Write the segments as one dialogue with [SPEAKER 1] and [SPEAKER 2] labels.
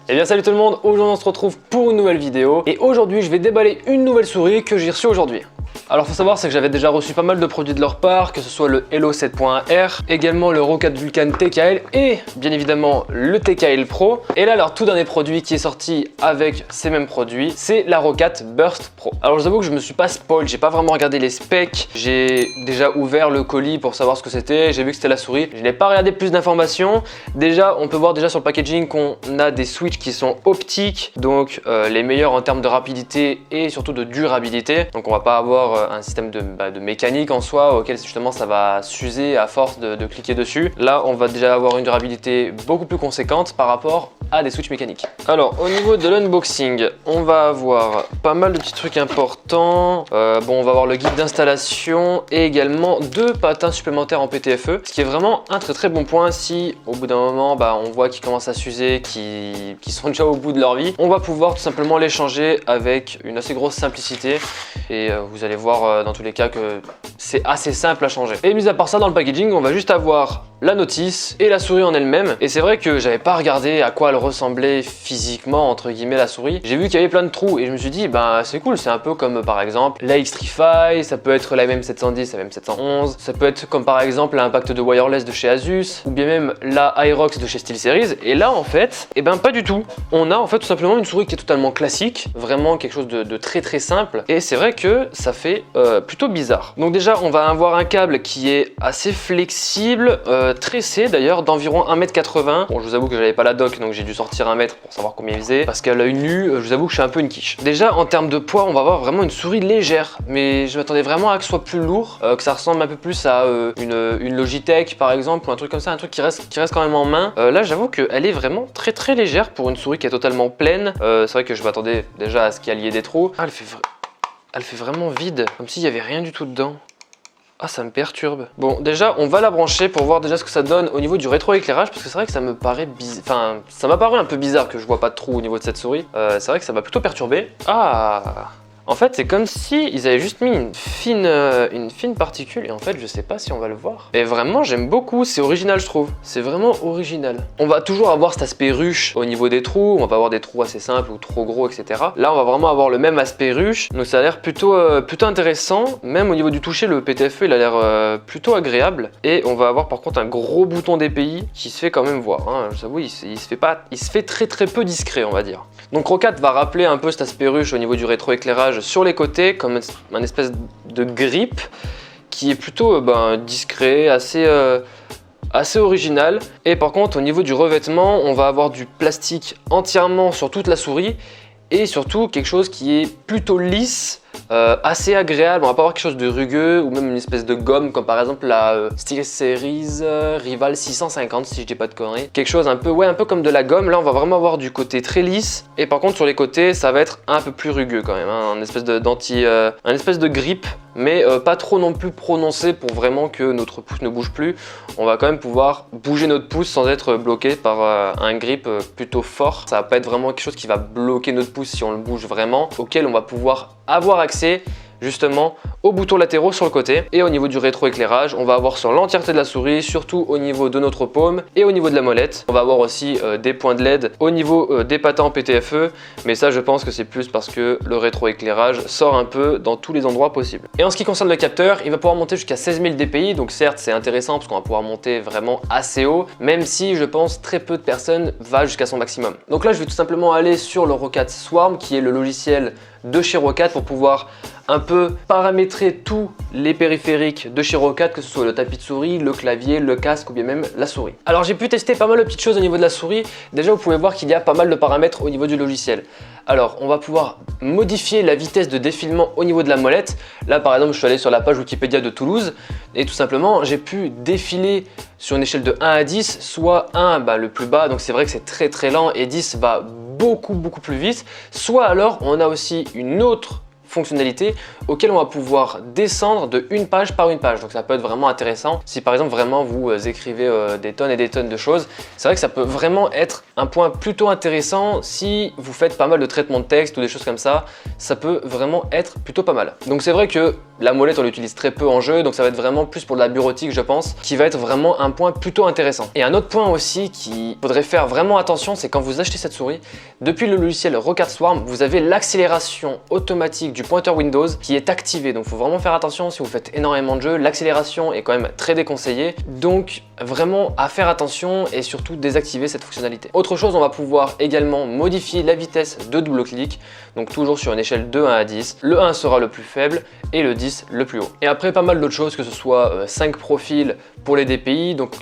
[SPEAKER 1] Eh bien salut tout le monde, aujourd'hui on se retrouve pour une nouvelle vidéo et aujourd'hui je vais déballer une nouvelle souris que j'ai reçue aujourd'hui. Alors faut savoir c'est que j'avais déjà reçu pas mal de produits de leur part, que ce soit le Hello 7.1R, également le Roccat Vulcan TKL et bien évidemment le TKL Pro. Et là leur tout dernier produit qui est sorti avec ces mêmes produits, c'est la Roccat Burst Pro. Alors je vous avoue que je me suis pas spoil, j'ai pas vraiment regardé les specs, j'ai déjà ouvert le colis pour savoir ce que c'était, j'ai vu que c'était la souris, je n'ai pas regardé plus d'informations. Déjà on peut voir déjà sur le packaging qu'on a des switches qui sont optiques, donc les meilleurs en termes de rapidité et surtout de durabilité. Donc on va pas avoir un système de mécanique en soi auquel justement ça va s'user à force de cliquer dessus. Là on va déjà avoir une durabilité beaucoup plus conséquente par rapport à des switches mécaniques. Alors au niveau de l'unboxing, on va avoir pas mal de petits trucs importants. Bon, on va avoir le guide d'installation et également 2 patins supplémentaires en PTFE, ce qui est vraiment un très bon point. Si au bout d'un moment on voit qu'ils commencent à s'user, qui sont déjà au bout de leur vie, on va pouvoir tout simplement les changer avec une assez grosse simplicité et vous allez voir dans tous les cas que c'est assez simple à changer. Et mis à part ça, dans le packaging on va juste avoir la notice et la souris en elle-même. Et c'est vrai que j'avais pas regardé à quoi elle ressemblait physiquement entre guillemets la souris. J'ai vu qu'il y avait plein de trous et je me suis dit c'est cool, c'est un peu comme par exemple la Xtrfy, ça peut être la MM710, la MM711, ça peut être comme par exemple l'impact de wireless de chez Asus ou bien même la Aerox de chez SteelSeries. Et là en fait, pas du tout. On a en fait tout simplement une souris qui est totalement classique, vraiment quelque chose de très simple. Et c'est vrai que ça fait plutôt bizarre. Donc déjà on va avoir un câble qui est assez flexible, tressé d'ailleurs, d'environ 1m80. Bon, je vous avoue que j'avais pas la doc donc j'ai dû sortir 1 mètre pour savoir combien il faisait, parce qu'à l'œil nu je vous avoue que je suis un peu une quiche. Déjà en termes de poids on va avoir vraiment une souris légère, mais je m'attendais vraiment à que ce soit plus lourd, que ça ressemble un peu plus à une Logitech par exemple, ou un truc comme ça, un truc qui reste quand même en main. Là j'avoue qu'elle est vraiment très légère pour une souris qui est totalement pleine. C'est vrai que je m'attendais déjà à ce qu'il y ait des trous. Ah, elle fait vraiment vide, comme s'il y avait rien du tout dedans. Ah, ça me perturbe. Bon, déjà, on va la brancher pour voir déjà ce que ça donne au niveau du rétroéclairage, parce que c'est vrai que ça me paraît bizarre. Enfin, ça m'a paru un peu bizarre que je vois pas de trou au niveau de cette souris. C'est vrai que ça m'a plutôt perturbé. Ah! En fait, c'est comme si ils avaient juste mis une fine particule et en fait, je sais pas si on va le voir. Et vraiment, j'aime beaucoup, c'est original je trouve. C'est vraiment original. On va toujours avoir cet aspect ruche au niveau des trous, on va pas avoir des trous assez simples ou trop gros, etc. Là, on va vraiment avoir le même aspect ruche, donc ça a l'air plutôt intéressant. Même au niveau du toucher, le PTFE, il a l'air plutôt agréable. Et on va avoir par contre un gros bouton DPI qui se fait quand même voir. Hein. Je vous avoue, il se fait très peu discret, on va dire. Donc Roccat va rappeler un peu cet aspect ruche au niveau du rétroéclairage sur les côtés, comme un espèce de grip qui est plutôt discret, assez original. Et par contre au niveau du revêtement, on va avoir du plastique entièrement sur toute la souris et surtout quelque chose qui est plutôt lisse, assez agréable. On va pas avoir quelque chose de rugueux ou même une espèce de gomme comme par exemple la SteelSeries Rival 650 si je dis pas de conneries. Quelque chose un peu comme de la gomme. Là on va vraiment avoir du côté très lisse et par contre sur les côtés ça va être un peu plus rugueux quand même, hein. Un espèce de grip, mais pas trop non plus prononcé pour vraiment que notre pouce ne bouge plus. On va quand même pouvoir bouger notre pouce sans être bloqué par un grip plutôt fort. Ça va pas être vraiment quelque chose qui va bloquer notre pouce si on le bouge vraiment, auquel on va pouvoir avoir accès justement aux boutons latéraux sur le côté. Et au niveau du rétroéclairage, on va avoir sur l'entièreté de la souris, surtout au niveau de notre paume et au niveau de la molette. On va avoir aussi des points de LED au niveau des patins en PTFE, mais ça je pense que c'est plus parce que le rétroéclairage sort un peu dans tous les endroits possibles. Et en ce qui concerne le capteur, il va pouvoir monter jusqu'à 16 000 dpi, donc certes c'est intéressant parce qu'on va pouvoir monter vraiment assez haut, même si je pense très peu de personnes va jusqu'à son maximum. Donc là je vais tout simplement aller sur le Roccat Swarm qui est le logiciel de chez Roccat pour pouvoir un peu paramétrer tous les périphériques de chez Roccat, que ce soit le tapis de souris, le clavier, le casque ou bien même la souris. Alors j'ai pu tester pas mal de petites choses au niveau de la souris. Déjà vous pouvez voir qu'il y a pas mal de paramètres au niveau du logiciel. Alors on va pouvoir modifier la vitesse de défilement au niveau de la molette. Là par exemple je suis allé sur la page Wikipédia de Toulouse et tout simplement j'ai pu défiler sur une échelle de 1 à 10, soit 1 le plus bas, donc c'est vrai que c'est très lent, et 10 va beaucoup plus vite, soit alors on a aussi une autre fonctionnalités auxquelles on va pouvoir descendre de une page par une page. Donc ça peut être vraiment intéressant si par exemple vraiment vous écrivez des tonnes et des tonnes de choses. C'est vrai que ça peut vraiment être un point plutôt intéressant si vous faites pas mal de traitements de texte ou des choses comme ça. Ça peut vraiment être plutôt pas mal. Donc c'est vrai que la molette on l'utilise très peu en jeu, donc ça va être vraiment plus pour de la bureautique je pense, qui va être vraiment un point plutôt intéressant. Et un autre point aussi qu'il faudrait faire vraiment attention, c'est quand vous achetez cette souris, depuis le logiciel Roccat Swarm, vous avez l'accélération automatique du pointeur Windows qui est activée. Donc il faut vraiment faire attention si vous faites énormément de jeux, l'accélération est quand même très déconseillée. Donc vraiment à faire attention et surtout désactiver cette fonctionnalité. Autre chose, on va pouvoir également modifier la vitesse de double-clic, donc toujours sur une échelle de 1 à 10. Le 1 sera le plus faible et le 10 le plus haut. Et après pas mal d'autres choses, que ce soit 5 profils pour les DPI, donc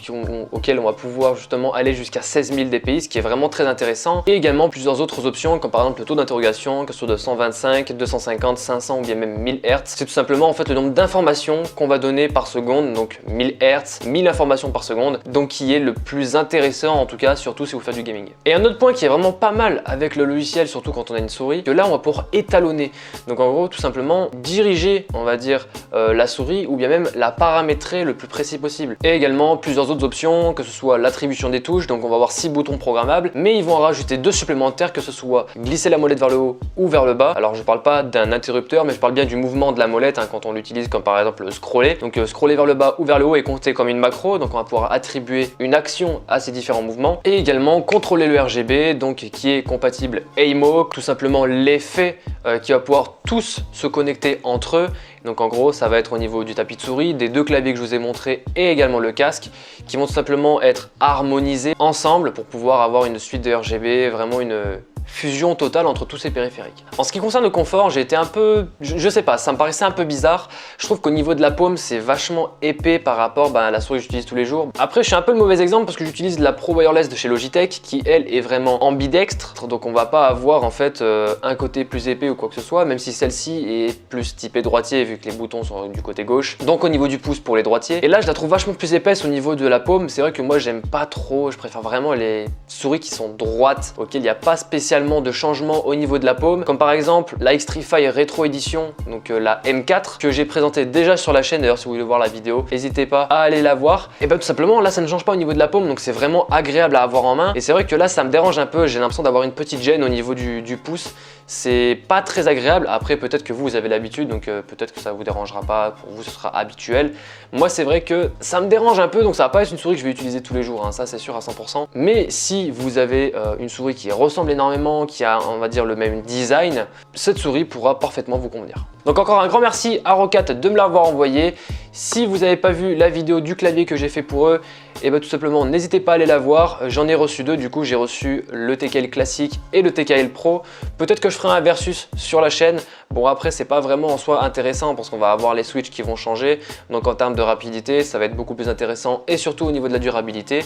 [SPEAKER 1] auxquels on va pouvoir justement aller jusqu'à 16 000 DPI, ce qui est vraiment très intéressant. Et également plusieurs autres options, comme par exemple le taux d'interrogation, que ce soit de 125, 250, 500 ou bien même 1000 Hz. C'est tout simplement en fait le nombre d'informations qu'on va donner par seconde, donc 1000 Hz, 1000 informations par seconde, donc qui est le plus intéressant en tout cas, surtout si vous faites du gaming. Et un autre point qui est vraiment pas mal avec le logiciel, surtout quand on a une souris, que là on va pouvoir étalonner. Donc en gros tout simplement diriger, on va dire, la souris ou bien même la paramétrer le plus précis possible. Et également plusieurs autres options, que ce soit l'attribution des touches, donc on va avoir 6 boutons programmables, mais ils vont en rajouter 2 supplémentaires, que ce soit glisser la molette vers le haut ou vers le bas. Alors je parle pas d'un interrupteur, mais je parle bien du mouvement de la molette quand on l'utilise, comme par exemple scroller. Donc scroller vers le bas ou vers le haut est compté comme une macro, donc on va pouvoir attribuer une action à ces différents mouvements. Et également contrôler le RGB, donc qui est compatible AIMO, tout simplement l'effet qui va pouvoir tous se connecter entre eux. Donc en gros ça va être au niveau du tapis de souris, des 2 claviers que je vous ai montré et également le casque, qui vont tout simplement être harmonisés ensemble pour pouvoir avoir une suite de RGB, vraiment une fusion totale entre tous ces périphériques. En ce qui concerne le confort, j'ai été un peu, je sais pas, ça me paraissait un peu bizarre. Je trouve qu'au niveau de la paume, c'est vachement épais par rapport à la souris que j'utilise tous les jours. Après, je suis un peu le mauvais exemple parce que j'utilise la Pro Wireless de chez Logitech qui, elle, est vraiment ambidextre. Donc on va pas avoir en fait un côté plus épais ou quoi que ce soit, même si celle-ci est plus typée droitier vu que les boutons sont du côté gauche. Donc au niveau du pouce pour les droitiers. Et là, je la trouve vachement plus épaisse au niveau de la paume. C'est vrai que moi, j'aime pas trop, je préfère vraiment les souris qui sont droites, auxquelles il n'y a pas spécialement de changement au niveau de la paume, comme par exemple la Xtrfy Retro Edition, donc la M4 que j'ai présentée déjà sur la chaîne. D'ailleurs si vous voulez voir la vidéo, n'hésitez pas à aller la voir. Et bien tout simplement là ça ne change pas au niveau de la paume, donc c'est vraiment agréable à avoir en main. Et c'est vrai que là ça me dérange un peu, j'ai l'impression d'avoir une petite gêne au niveau du pouce. C'est pas très agréable. Après peut-être que vous avez l'habitude, donc peut-être que ça vous dérangera pas, pour vous ce sera habituel. Moi c'est vrai que ça me dérange un peu, donc ça va pas être une souris que je vais utiliser tous les jours, ça c'est sûr à 100%. Mais si vous avez une souris qui ressemble énormément, qui a on va dire le même design, cette souris pourra parfaitement vous convenir. Donc encore un grand merci à Roccat de me l'avoir envoyé. Si vous n'avez pas vu la vidéo du clavier que j'ai fait pour eux, et tout simplement n'hésitez pas à aller la voir. J'en ai reçu 2, du coup j'ai reçu le TKL classique et le TKL Pro. Peut-être que je ferai un versus sur la chaîne. Bon après c'est pas vraiment en soi intéressant parce qu'on va avoir les switches qui vont changer. Donc en termes de rapidité ça va être beaucoup plus intéressant et surtout au niveau de la durabilité.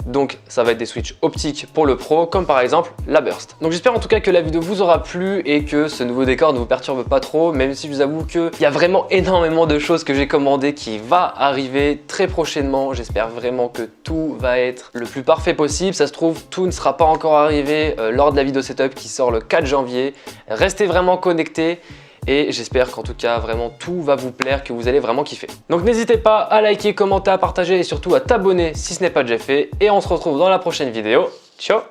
[SPEAKER 1] Donc ça va être des switches optiques pour le Pro, comme par exemple la Burst. Donc j'espère en tout cas que la vidéo vous aura plu et que ce nouveau décor ne vous perturbe pas trop, même si je vous avoue qu'il y a vraiment énormément de choses que j'ai commandées qui va arriver très prochainement. J'espère vraiment que tout va être le plus parfait possible. Ça se trouve, tout ne sera pas encore arrivé lors de la vidéo setup qui sort le 4 janvier. Restez vraiment connectés. Et j'espère qu'en tout cas vraiment tout va vous plaire, que vous allez vraiment kiffer. Donc n'hésitez pas à liker, commenter, à partager et surtout à t'abonner si ce n'est pas déjà fait. Et on se retrouve dans la prochaine vidéo. Ciao!